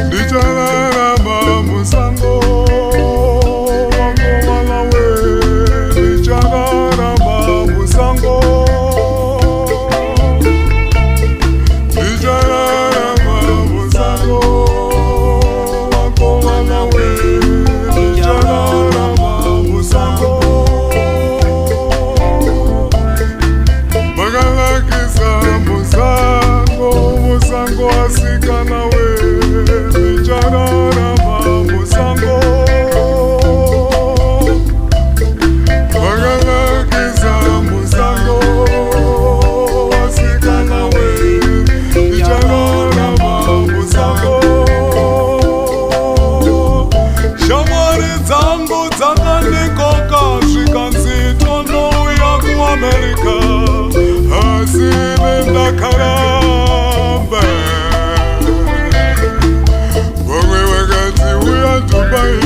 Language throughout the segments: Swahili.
Ndichararama musango wangovana we, ndichararama musango, ndichararama musango wangovana we, ndichararama musango, magalakisa musango, musango asikana we, Ndichararama musango, magalakisa musango, asikana we, ndichararama musango. Shamwari dzangu dzakandikoka zvikanzi Hitondo uya kuAmerika, asi Ndichararama. Vamwe vakati uya Dubai,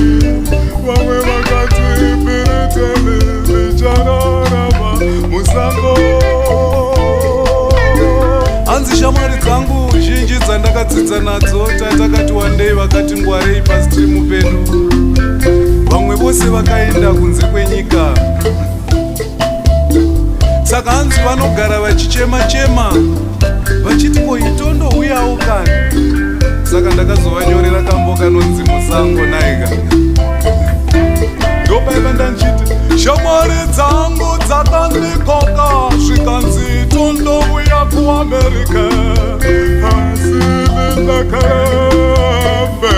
vamwe vakati Britain, Ndichararama musango. Hanzi shamwari dzangu zhinji dzandakadzidza nadzo tatakati wandei vakati ngwarei pastream pedu. Vamwe vose vakaenda kunze kwenyika, saka hanzi vanogara vachichema-chema vachiti ko Hitondo uyawo kani. Saka ndakazovanyorera kambo kanonzi musango naiga. Ndopaiva ndanchiti shamwari dzangu dzakandikoka zvikanzi Hitondo uya kuAmerika, asi Ndichararama.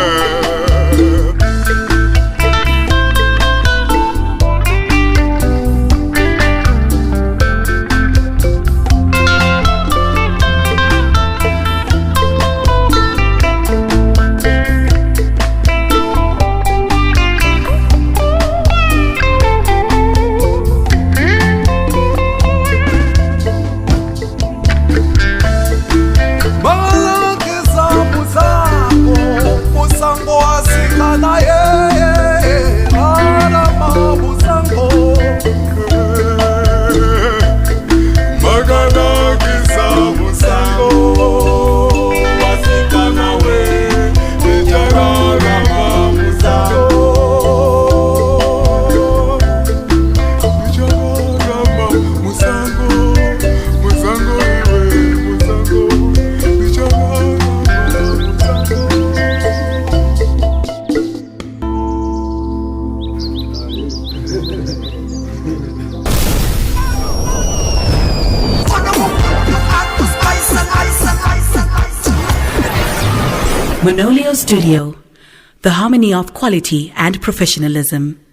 Monolio Studio, the harmony of quality and professionalism.